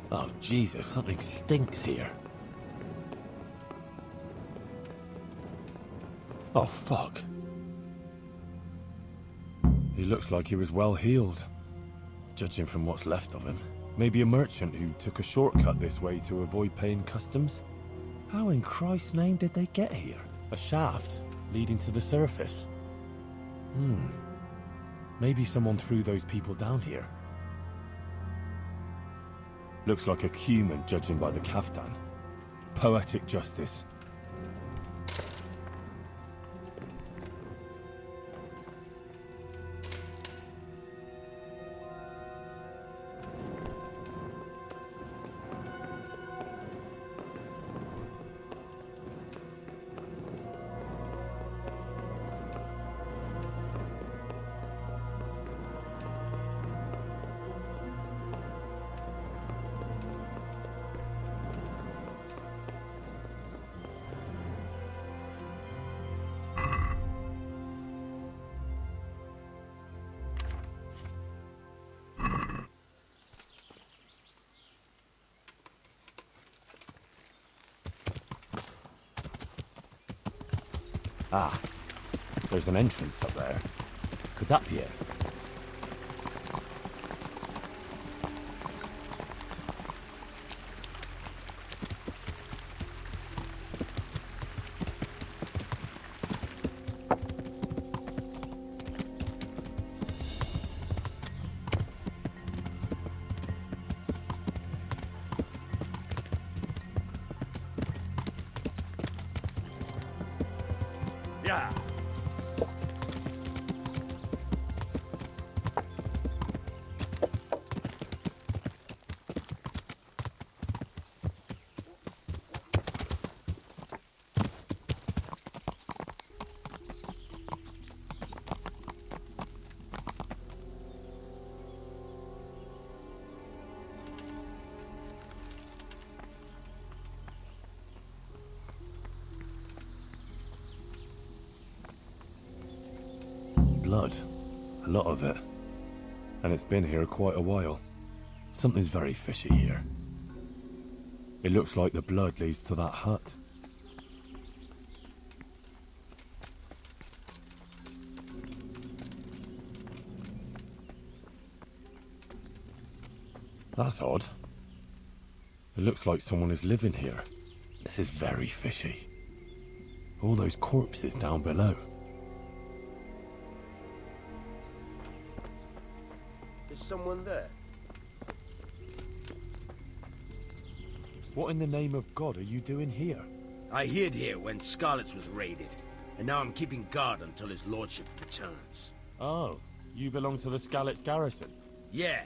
Oh, Jesus, something stinks here. Oh, fuck. He looks like he was well healed, judging from what's left of him. Maybe a merchant who took a shortcut this way to avoid paying customs? How in Christ's name did they get here? A shaft leading to the surface. Maybe someone threw those people down here. Looks like a human, judging by the kaftan. Poetic justice. Ah, there's an entrance up there. Could that be it? Yeah. Blood. A lot of it. And it's been here quite a while. Something's very fishy here. It looks like the blood leads to that hut. That's odd. It looks like someone is living here. This is very fishy. All those corpses down below. Is someone there? What in the name of God are you doing here? I hid here when Scarlet's was raided, and now I'm keeping guard until his lordship returns. Oh, you belong to the Skalitz garrison? Yeah.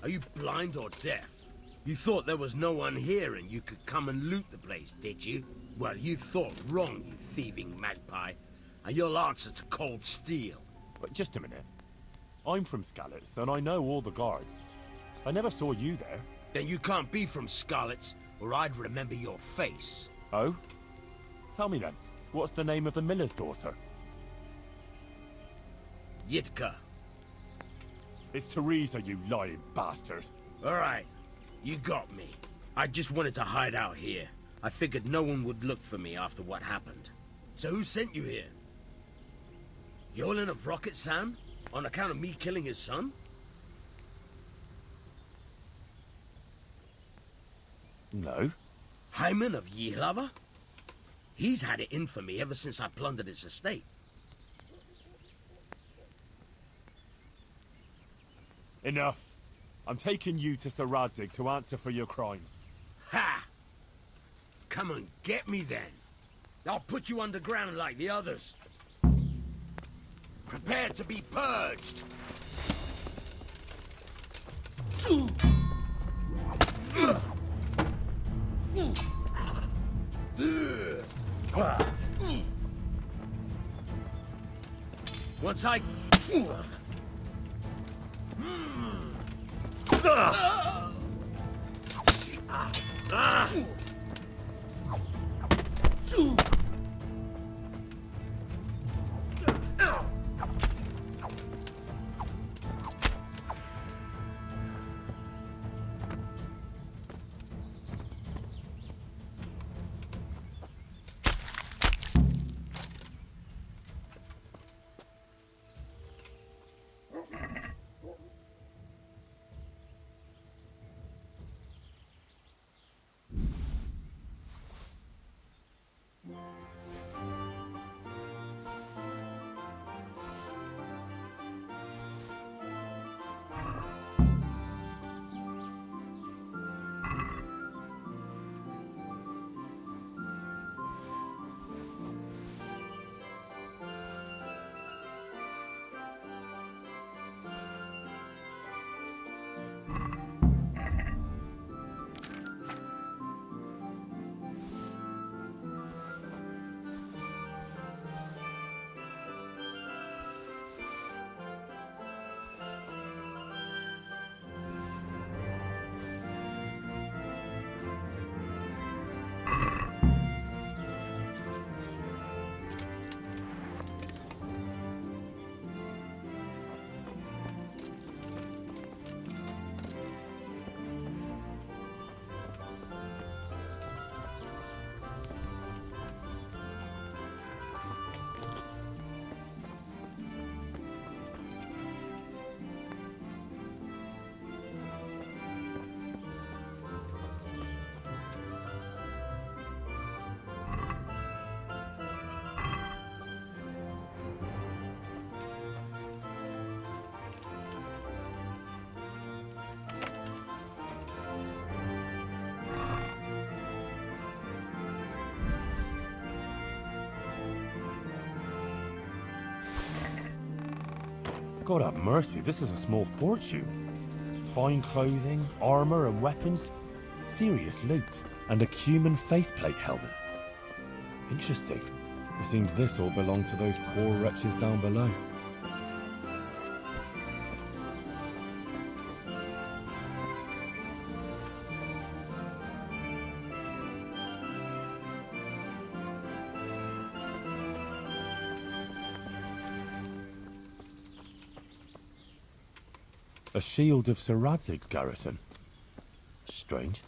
Are you blind or deaf? You thought there was no one here and you could come and loot the place, did you? Well, you thought wrong, you thieving magpie. And you'll answer to cold steel. But just a minute. I'm from Skalitz, and I know all the guards. I never saw you there. Then you can't be from Scarlet's, or I'd remember your face. Oh? Tell me then, what's the name of the miller's daughter? Yitka. It's Teresa, you lying bastard. Alright, you got me. I just wanted to hide out here. I figured no one would look for me after what happened. So who sent you here? Yolan of Rocket San? On account of me killing his son? No. Hyman of Yihlava? He's had it in for me ever since I plundered his estate. Enough. I'm taking you to Sir Radzig to answer for your crimes. Ha! Come and get me then. I'll put you underground like the others. Prepare to be purged. Once I... God have mercy, this is a small fortune. Fine clothing, armor and weapons. Serious loot. And a cumin faceplate helmet. Interesting. It seems this all belonged to those poor wretches down below. A shield of Sir Radzig's garrison. Strange.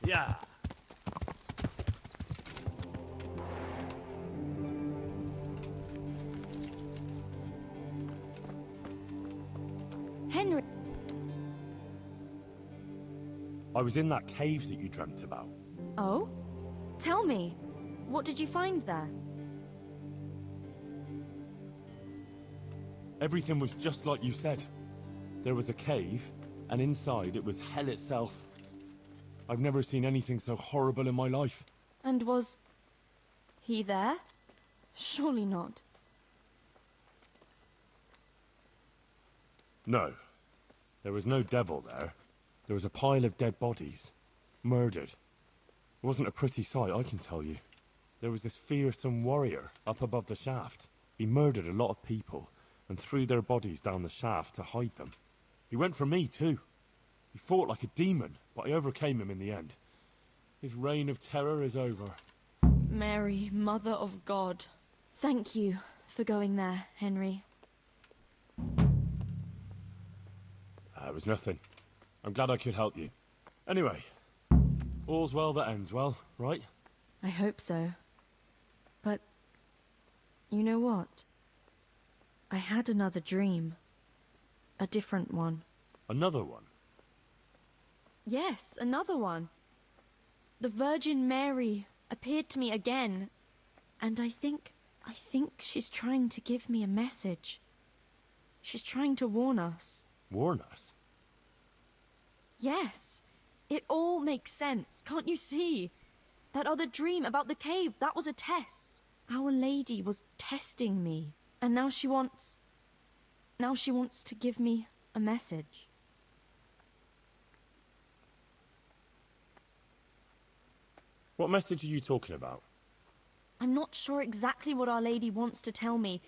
Yeah. Henry. I was in that cave that you dreamt about. Oh? Tell me, what did you find there? Everything was just like you said. There was a cave, and inside it was hell itself. I've never seen anything so horrible in my life. And was he there? Surely not. No. There was no devil there. There was a pile of dead bodies. Murdered. It wasn't a pretty sight, I can tell you. There was this fearsome warrior up above the shaft. He murdered a lot of people and threw their bodies down the shaft to hide them. He went for me too. He fought like a demon, but I overcame him in the end. His reign of terror is over. Mary, Mother of God. Thank you for going there, Henry. It was nothing. I'm glad I could help you. Anyway, all's well that ends well, right? I hope so. But, you know what? I had another dream. A different one. Another one? Yes, another one. The Virgin Mary appeared to me again, and I think she's trying to give me a message. She's trying to warn us. Warn us? Yes. It all makes sense, can't you see? That other dream about the cave, that was a test. Our Lady was testing me, and now she wants to give me a message. What message are you talking about? I'm not sure exactly what Our Lady wants to tell me,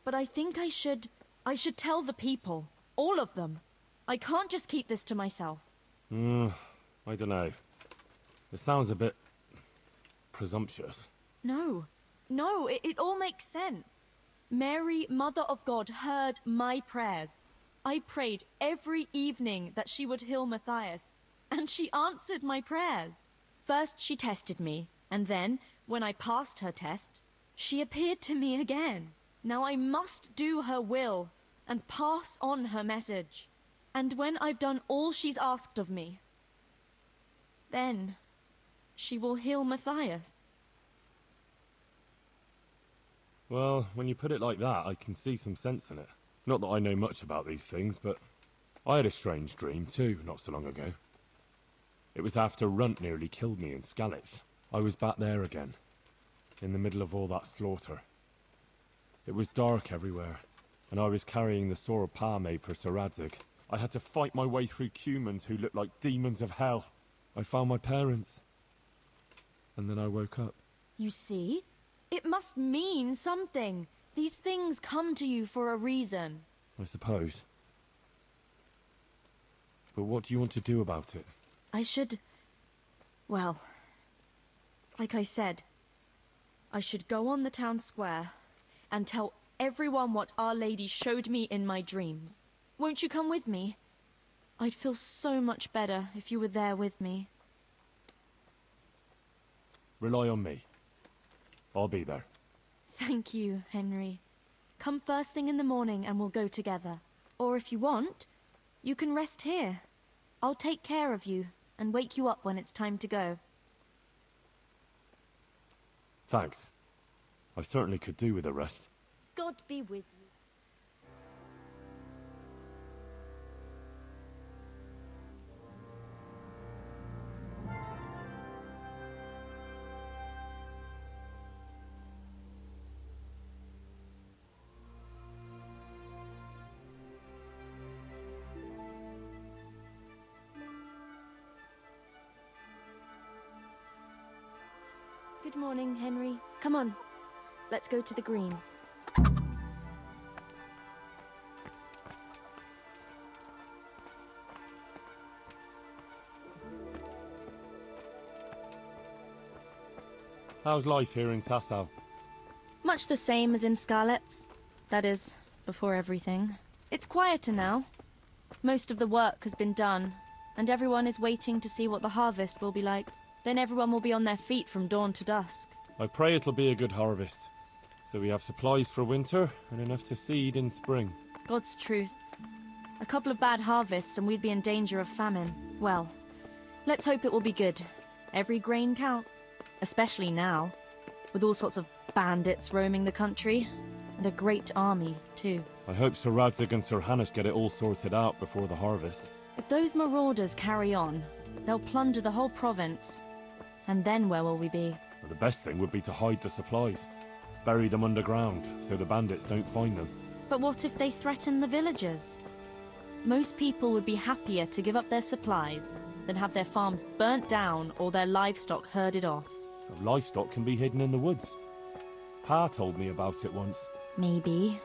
but I think I should tell the people. All of them. I can't just keep this to myself. I don't know. It sounds a bit presumptuous. No, it all makes sense. Mary, Mother of God, heard my prayers. I prayed every evening that she would heal Matthias, And she answered my prayers. First she tested me, and then, when I passed her test, she appeared to me again. Now I must do her will, and pass on her message. And when I've done all she's asked of me, then she will heal Matthias. Well, when you put it like that, I can see some sense in it. Not that I know much about these things, but I had a strange dream too, not so long ago. It was after Runt nearly killed me in Skalitz. I was back there again, in the middle of all that slaughter. It was dark everywhere, and I was carrying the sword Pa made for Sir Radzig. I had to fight my way through humans who looked like demons of hell. I found my parents, and then I woke up. You see? It must mean something. These things come to you for a reason. I suppose. But what do you want to do about it? I should... Well, like I said, I should go on the town square and tell everyone what Our Lady showed me in my dreams. Won't you come with me? I'd feel so much better if you were there with me. Rely on me. I'll be there. Thank you, Henry. Come first thing in the morning and we'll go together. Or if you want, you can rest here. I'll take care of you and wake you up when it's time to go. Thanks. I certainly could do with a rest. God be with you. Good morning, Henry. Come on. Let's go to the green. How's life here in Sasau? Much the same as in Skalitz. That is, before everything. It's quieter now. Most of the work has been done, and everyone is waiting to see what the harvest will be like. Then everyone will be on their feet from dawn to dusk. I pray it'll be a good harvest, so we have supplies for winter and enough to seed in spring. God's truth. A couple of bad harvests and we'd be in danger of famine. Well, let's hope it will be good. Every grain counts, especially now, with all sorts of bandits roaming the country, and a great army, too. I hope Sir Radzig and Sir Hanush get it all sorted out before the harvest. If those marauders carry on, they'll plunder the whole province. And then where will we be? Well, the best thing would be to hide the supplies. Bury them underground, so the bandits don't find them. But what if they threaten the villagers? Most people would be happier to give up their supplies than have their farms burnt down or their livestock herded off. Livestock can be hidden in the woods. Pa told me about it once. Maybe.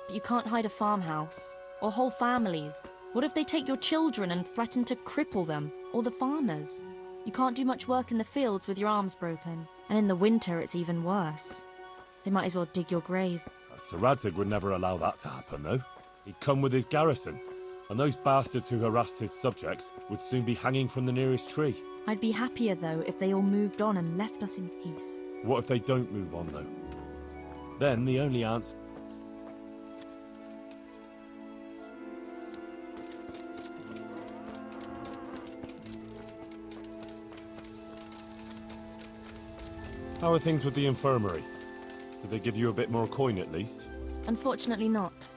But you can't hide a farmhouse. Or whole families. What if they take your children and threaten to cripple them? Or the farmers? You can't do much work in the fields with your arms broken. And in the winter it's even worse. They might as well dig your grave. Sir Radzig would never allow that to happen, though. He'd come with his garrison, and those bastards who harassed his subjects would soon be hanging from the nearest tree. I'd be happier, though, if they all moved on and left us in peace. What if they don't move on, though? Then the only answer... How are things with the infirmary? Did they give you a bit more coin at least? Unfortunately not.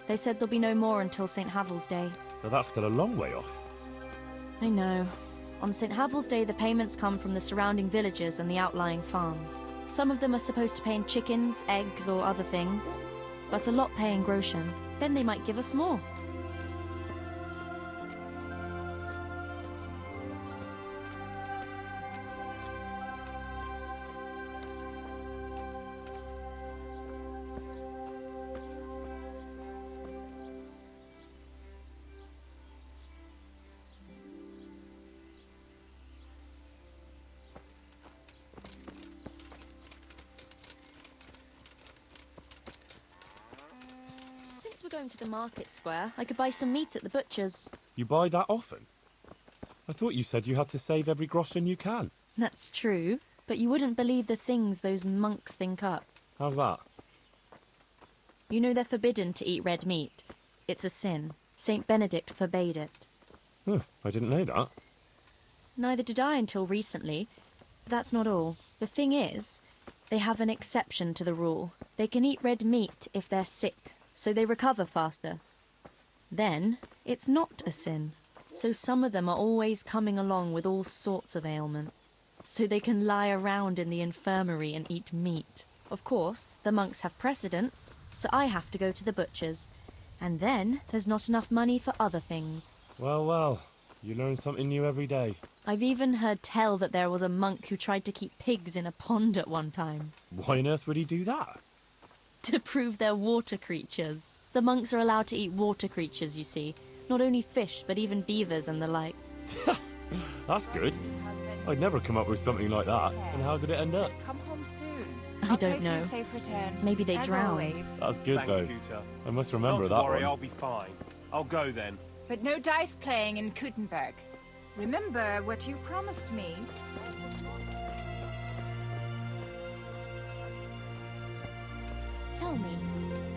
They said there'll be no more until St. Havel's Day. But that's still a long way off. I know. On St. Havel's Day, the payments come from the surrounding villages and the outlying farms. Some of them are supposed to pay in chickens, eggs, or other things. But a lot pay in groschen. Then they might give us more. Since we're going to the market square, I could buy some meat at the butcher's. You buy that often? I thought you said you had to save every groschen you can. That's true, but you wouldn't believe the things those monks think up. How's that? You know they're forbidden to eat red meat. It's a sin. Saint Benedict forbade it. I didn't know that. Neither did I until recently. That's not all. The thing is, they have an exception to the rule. They can eat red meat if they're sick, so they recover faster. Then, it's not a sin. So some of them are always coming along with all sorts of ailments. So they can lie around in the infirmary and eat meat. Of course, the monks have precedence, so I have to go to the butcher's. And then, there's not enough money for other things. Well, you learn something new every day. I've even heard tell that there was a monk who tried to keep pigs in a pond at one time. Why on earth would he do that? To prove they're water creatures. The monks are allowed to eat water creatures, you see. Not only fish, but even beavers and the like. That's good. I'd never come up with something like that. And how did it end up? Come home soon. I don't know. Safe return. Maybe they As drowned. always. That's good, Thanks, though. Scooter. I must remember Not that to worry, one. I'll be fine. I'll go then. But no dice playing in Kuttenberg. Remember what you promised me. Tell me,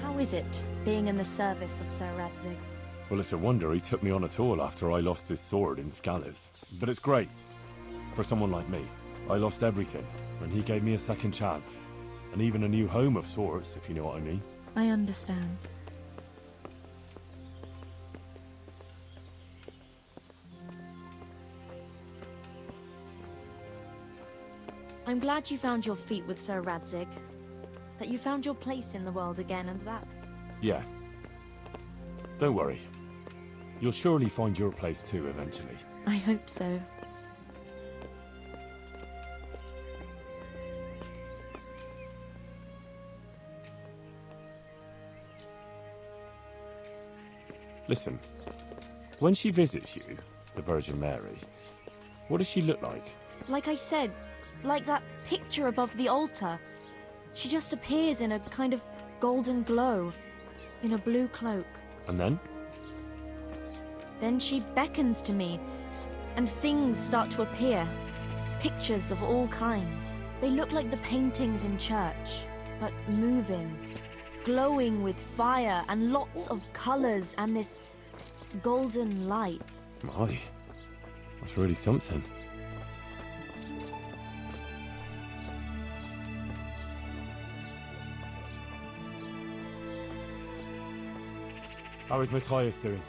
how is it, being in the service of Sir Radzig? Well, it's a wonder he took me on at all after I lost his sword in Scalise. But it's great. For someone like me. I lost everything, and he gave me a second chance. And even a new home of sorts, if you know what I mean. I understand. I'm glad you found your feet with Sir Radzig. That you found your place in the world again and that. Yeah. Don't worry. You'll surely find your place too, eventually. I hope so. Listen, when she visits you, the Virgin Mary, what does she look like? Like I said, like that picture above the altar. She just appears in a kind of golden glow, in a blue cloak. And then? Then she beckons to me, and things start to appear. Pictures of all kinds. They look like the paintings in church, but moving, glowing with fire and lots of colors and this golden light. My, that's really something. How is Matthias doing?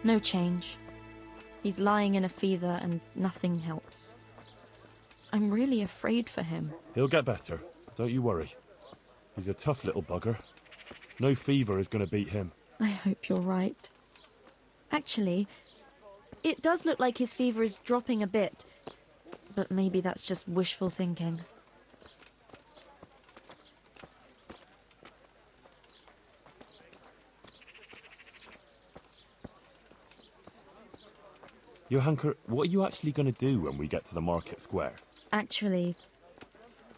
No change. He's lying in a fever and nothing helps. I'm really afraid for him. He'll get better, don't you worry. He's a tough little bugger. No fever is going to beat him. I hope you're right. Actually, it does look like his fever is dropping a bit, but maybe that's just wishful thinking. Johanker, what are you actually going to do when we get to the market square? Actually,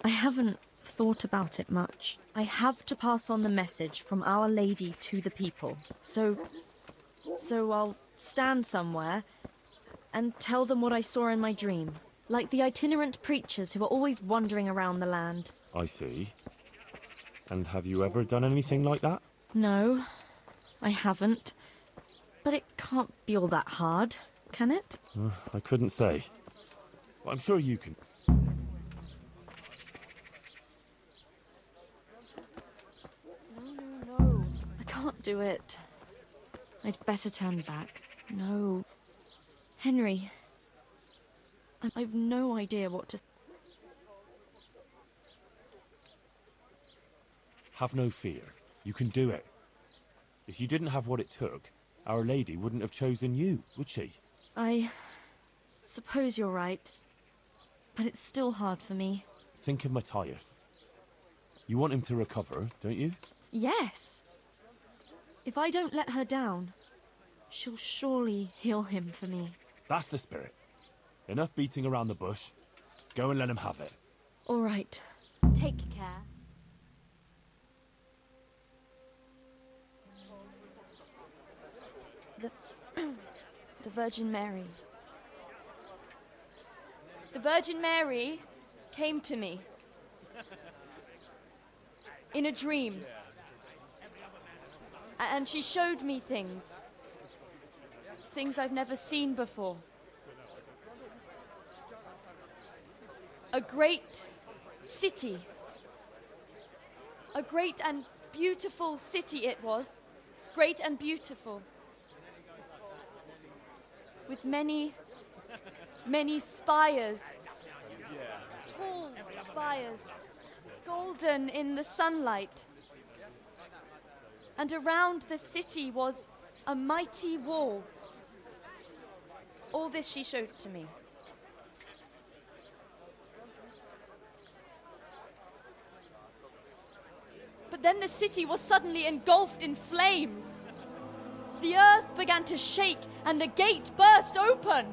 I haven't thought about it much. I have to pass on the message from Our Lady to the people. So I'll stand somewhere and tell them what I saw in my dream. Like the itinerant preachers who are always wandering around the land. I see. And have you ever done anything like that? No, I haven't. But it can't be all that hard, can it? I couldn't say. But I'm sure you can. No. I can't do it. I'd better turn back. No. Henry. I've no idea what to... Have no fear. You can do it. If you didn't have what it took, Our Lady wouldn't have chosen you, would she? I suppose you're right. But it's still hard for me. Think of Matthias. You want him to recover, don't you? Yes. If I don't let her down, she'll surely heal him for me. That's the spirit. Enough beating around the bush. Go and let him have it. All right. Take care. The Virgin Mary. The Virgin Mary came to me in a dream. And she showed me things. Things I've never seen before. A great city. A great and beautiful city it was. Great and beautiful. With many, many spires. Tall spires. Golden in the sunlight. And around the city was a mighty wall. All this she showed to me. But then the city was suddenly engulfed in flames. The earth began to shake and the gate burst open.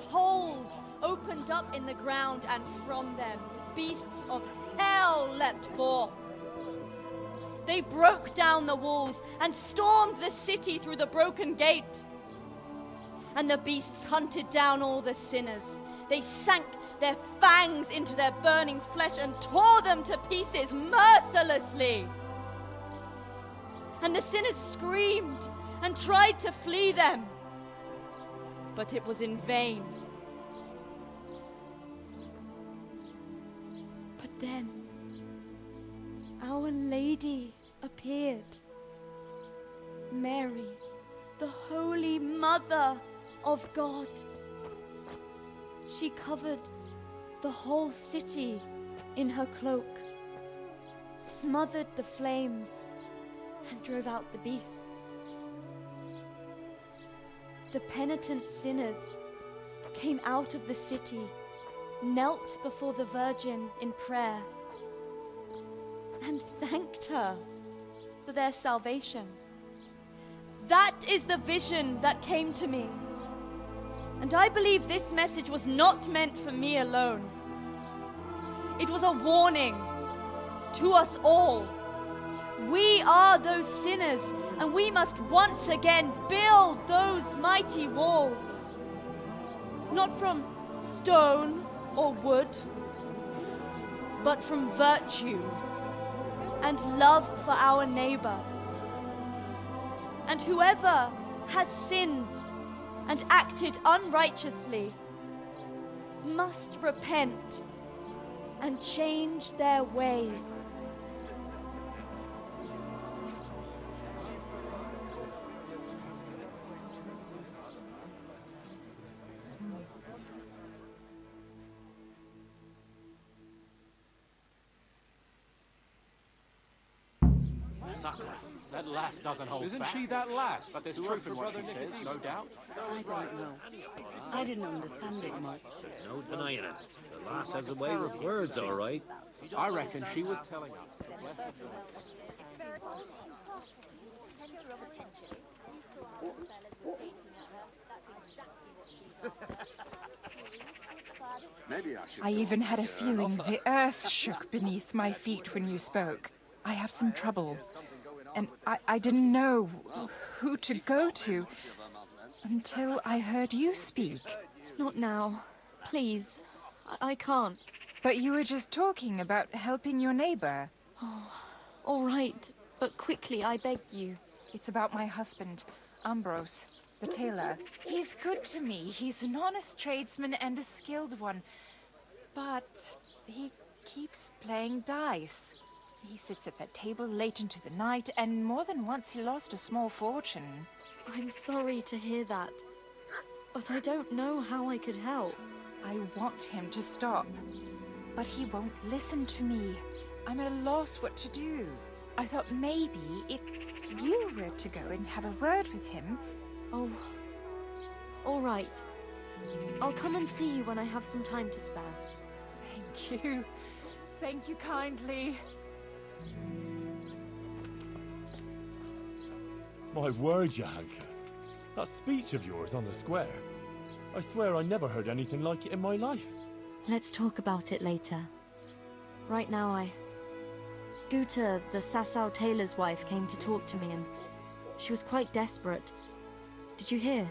Holes opened up in the ground and from them beasts of hell leapt forth. They broke down the walls and stormed the city through the broken gate. And the beasts hunted down all the sinners. They sank their fangs into their burning flesh and tore them to pieces mercilessly. And the sinners screamed and tried to flee them. But it was in vain. But then, Our Lady appeared. Mary, the Holy Mother of God. She covered the whole city in her cloak, smothered the flames, and drove out the beasts. The penitent sinners came out of the city, knelt before the Virgin in prayer, and thanked her for their salvation. That is the vision that came to me. And I believe this message was not meant for me alone. It was a warning to us all. We are those sinners, and we must once again build those mighty walls. Not from stone or wood, but from virtue and love for our neighbor. And whoever has sinned and acted unrighteously must repent and change their ways. Sucker. That lass doesn't hold Isn't back. she that lass? But there's who truth works in for what she Brother says, Nicodemus? no doubt. I don't know. I didn't understand it much. No denying it. The lass has a way with words, all right. I reckon she was telling us. Blessed I even had a feeling the earth shook beneath my feet when you spoke. I have some trouble. And I didn't know who to go to until I heard you speak. Not now. Please. I can't. But you were just talking about helping your neighbor. All right. But quickly, I beg you. It's about my husband, Ambrose, the tailor. He's good to me. He's an honest tradesman and a skilled one. But he keeps playing dice. He sits at that table late into the night, and more than once he lost a small fortune. I'm sorry to hear that. But I don't know how I could help. I want him to stop, but he won't listen to me. I'm at a loss what to do. I thought maybe if you were to go and have a word with him... Oh, all right. I'll come and see you when I have some time to spare. Thank you. Thank you kindly. My word, Johanka. That speech of yours on the square. I swear I never heard anything like it in my life. Let's talk about it later. Right now, Guta, the Sasau tailor's wife, came to talk to me, and she was quite desperate. Did you hear?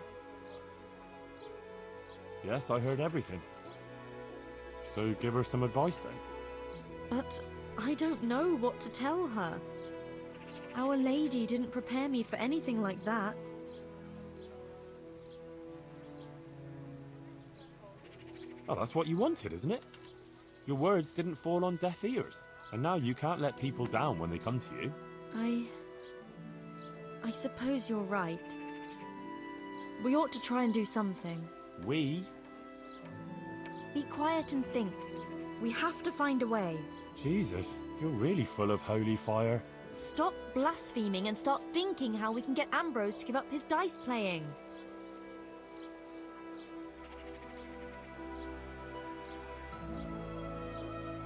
Yes, I heard everything. So give her some advice then. But I don't know what to tell her. Our Lady didn't prepare me for anything like that. Oh, that's what you wanted, isn't it? Your words didn't fall on deaf ears, and now you can't let people down when they come to you. I suppose you're right. We ought to try and do something. We? Be quiet and think. We have to find a way. Jesus, you're really full of holy fire. Stop blaspheming and start thinking how we can get Ambrose to give up his dice playing.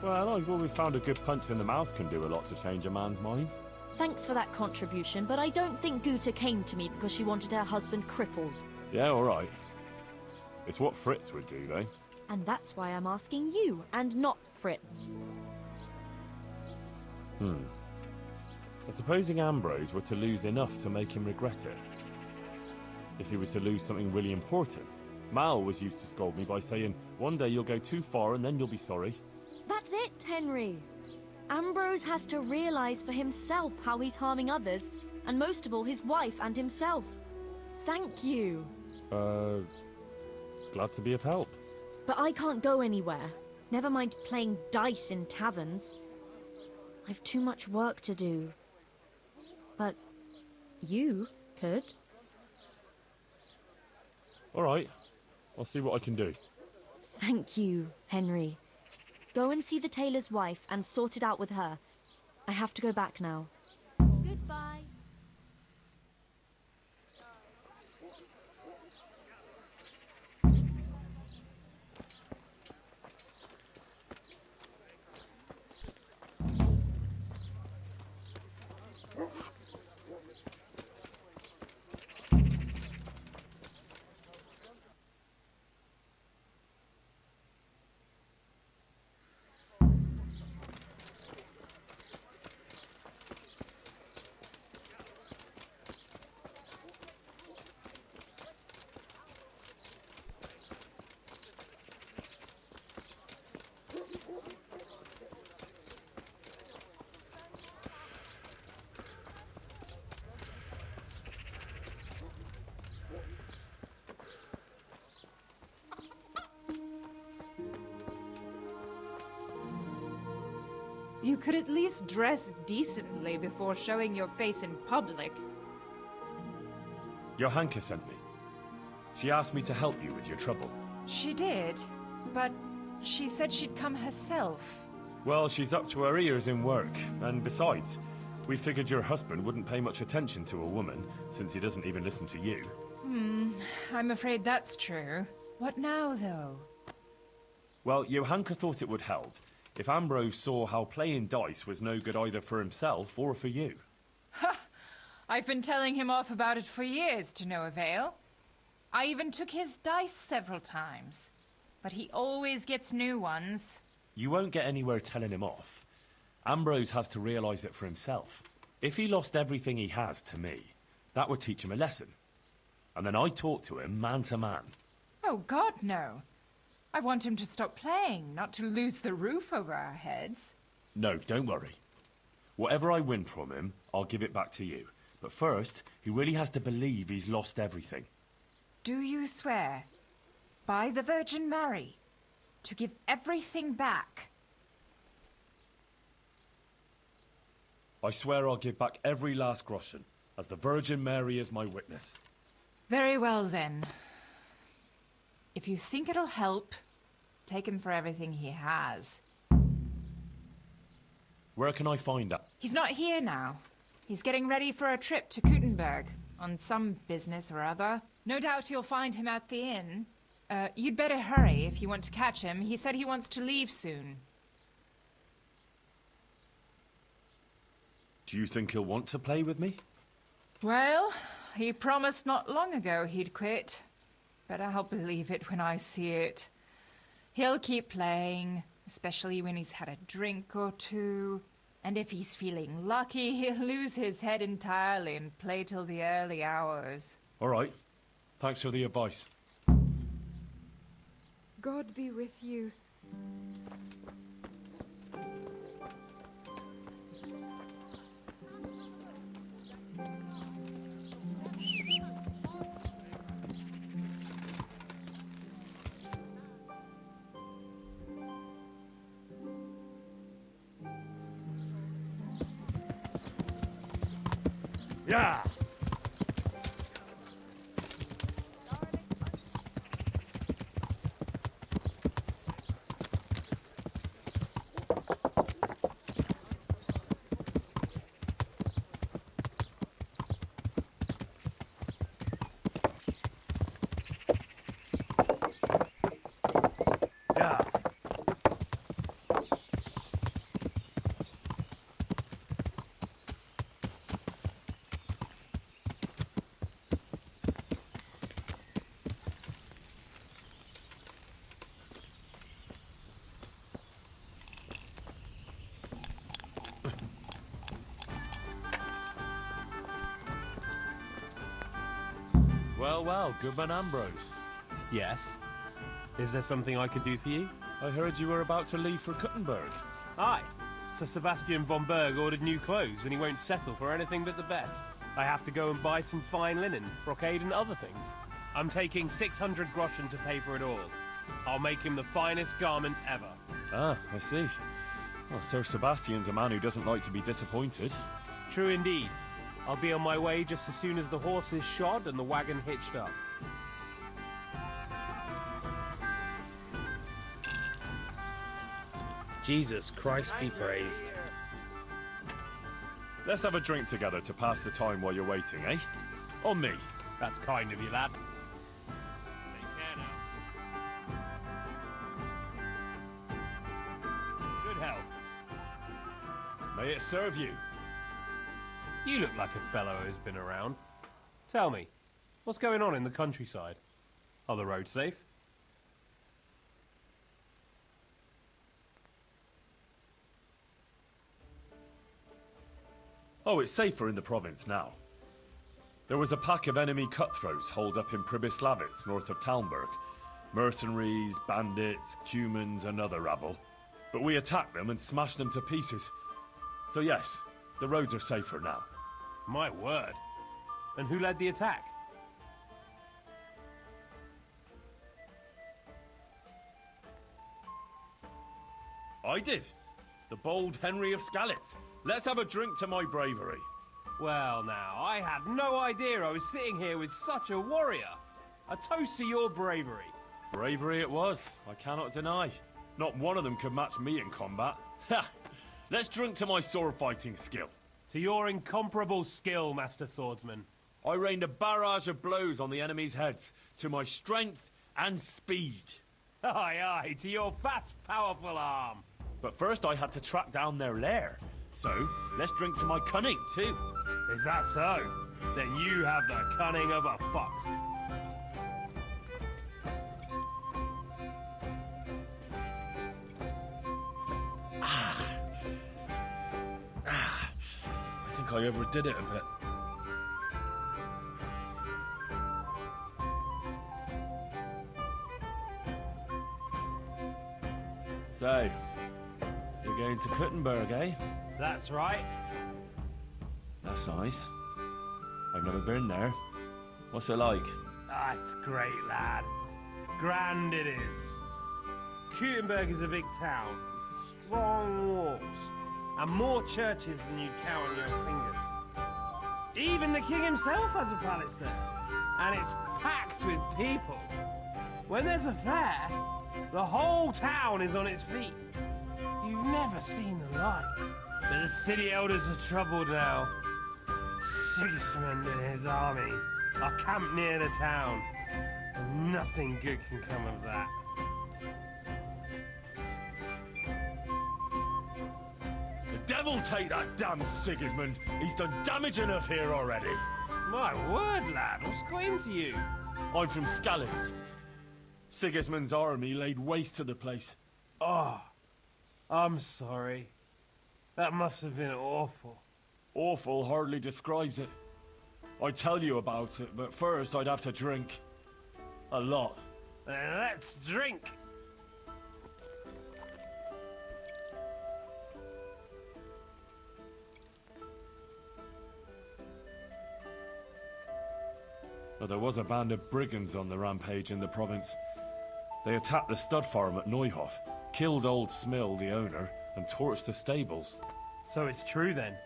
Well, I've always found a good punch in the mouth can do a lot to change a man's mind. Thanks for that contribution, but I don't think Guta came to me because she wanted her husband crippled. Yeah, all right. It's what Fritz would do, though. And that's why I'm asking you, and not Fritz. Supposing Ambrose were to lose enough to make him regret it. If he were to lose something really important. Mal was used to scold me by saying, one day you'll go too far and then you'll be sorry. That's it, Henry. Ambrose has to realize for himself how he's harming others, and most of all his wife and himself. Thank you. Glad to be of help. But I can't go anywhere. Never mind playing dice in taverns. I've too much work to do. But you could. All right. I'll see what I can do. Thank you, Henry. Go and see the tailor's wife and sort it out with her. I have to go back now. Goodbye. You could at least dress decently before showing your face in public. Johanka sent me. She asked me to help you with your trouble. She did, but she said she'd come herself. Well, she's up to her ears in work, and besides, we figured your husband wouldn't pay much attention to a woman, since he doesn't even listen to you. I'm afraid that's true. What now, though? Well, Johanka thought it would help if Ambrose saw how playing dice was no good either for himself or for you. I've been telling him off about it for years to no avail. I even took his dice several times, but he always gets new ones. You won't get anywhere telling him off. Ambrose has to realize it for himself. If he lost everything he has to me, that would teach him a lesson. And then I'd talk to him man to man. Oh, God, no. I want him to stop playing, not to lose the roof over our heads. No, don't worry. Whatever I win from him, I'll give it back to you. But first, he really has to believe he's lost everything. Do you swear, by the Virgin Mary, to give everything back? I swear I'll give back every last groschen, as the Virgin Mary is my witness. Very well, then. If you think it'll help, take him for everything he has. Where can I find that? He's not here now. He's getting ready for a trip to Gutenberg, on some business or other. No doubt you'll find him at the inn. You'd better hurry if you want to catch him. He said he wants to leave soon. Do you think he'll want to play with me? Well, he promised not long ago he'd quit. But I'll believe it when I see it. He'll keep playing, especially when he's had a drink or two. And if he's feeling lucky, he'll lose his head entirely and play till the early hours. All right. Thanks for the advice. God be with you. Yeah! Yeah! Well, well, Goodman Ambrose. Yes. Is there something I could do for you? I heard you were about to leave for Kuttenberg. Aye. Sir Sebastian von Berg ordered new clothes and he won't settle for anything but the best. I have to go and buy some fine linen, brocade and other things. I'm taking 600 groschen to pay for it all. I'll make him the finest garments ever. Ah, I see. Well, Sir Sebastian's a man who doesn't like to be disappointed. True indeed. I'll be on my way just as soon as the horse is shod and the wagon hitched up. Jesus Christ be praised. Let's have a drink together to pass the time while you're waiting, eh? On me. That's kind of you, lad. Take care now. Good health. May it serve you. You look like a fellow who's been around. Tell me, what's going on in the countryside? Are the roads safe? Oh, it's safer in the province now. There was a pack of enemy cutthroats holed up in Pribyslavitz, north of Talmberg. Mercenaries, bandits, humans, and other rabble. But we attacked them and smashed them to pieces. So yes, the roads are safer now. My word. And who led the attack? I did. The bold Henry of Skalitz. Let's have a drink to my bravery. Well now, I had no idea I was sitting here with such a warrior. A toast to your bravery. Bravery it was, I cannot deny. Not one of them could match me in combat. Ha! Let's drink to my sword fighting skill. To your incomparable skill, Master Swordsman. I rained a barrage of blows on the enemy's heads, to my strength and speed. Aye, aye, to your fast, powerful arm. But first I had to track down their lair. So, let's drink to my cunning, too. Is that so? Then you have the cunning of a fox. I think I overdid it a bit. So, you're going to Kuttenberg, eh? That's right. That's nice. I've never been there. What's it like? That's great, lad. Grand it is. Kuttenberg is a big town, with strong walls, and more churches than you'd count on your fingers. Even the king himself has a palace there, and it's packed with people. When there's a fair, the whole town is on its feet. You've never seen the like. But the city elders are troubled now. Sigismund and his army are camped near the town, and nothing good can come of that. The devil take that damn Sigismund! He's done damage enough here already! My word, lad, what's got into you? I'm from Skalitz. Sigismund's army laid waste to the place. Oh, I'm sorry. That must have been awful. Awful hardly describes it. I'd tell you about it, but first I'd have to drink. A lot. Then let's drink. Well, there was a band of brigands on the rampage in the province. They attacked the stud farm at Neuhof, killed old Smill, the owner, and torched the stables. So it's true then.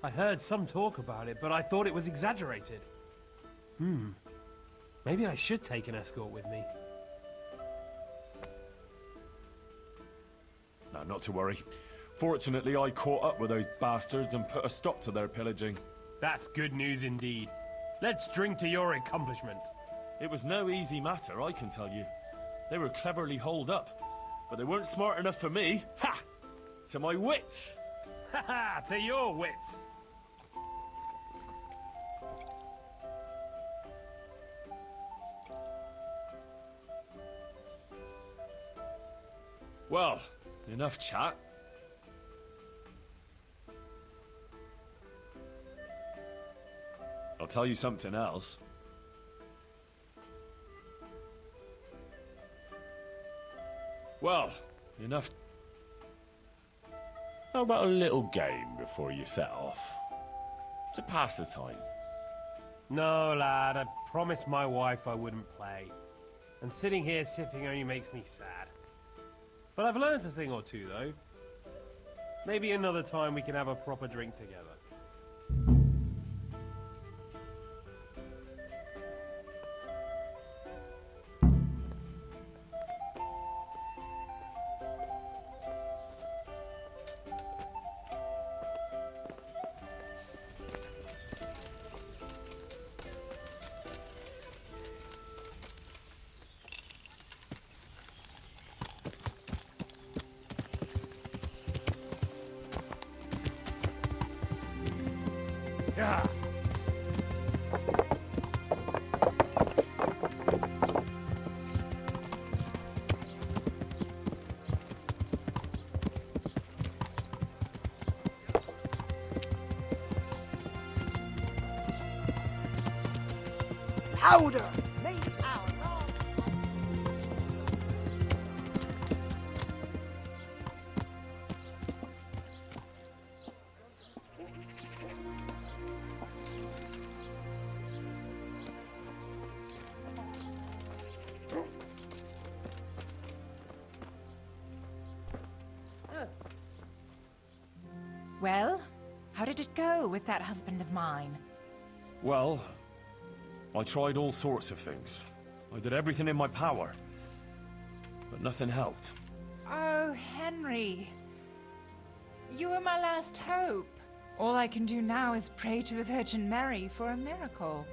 I heard some talk about it, but I thought it was exaggerated. Maybe I should take an escort with me. No, not to worry. Fortunately, I caught up with those bastards and put a stop to their pillaging. That's good news indeed. Let's drink to your accomplishment. It was no easy matter, I can tell you. They were cleverly holed up, but they weren't smart enough for me. Ha! To my wits! Ha ha! To your wits! Well, enough chat. I'll tell you something else. Well, enough. How about a little game before you set off? To pass the time. No, lad, I promised my wife I wouldn't play. And sitting here sipping only makes me sad. But I've learned a thing or two, though. Maybe another time we can have a proper drink together. Yeah. Powder! Well, how did it go with that husband of mine? Well, I tried all sorts of things. I did everything in my power. But nothing helped. Oh, Henry. You were my last hope. All I can do now is pray to the Virgin Mary for a miracle.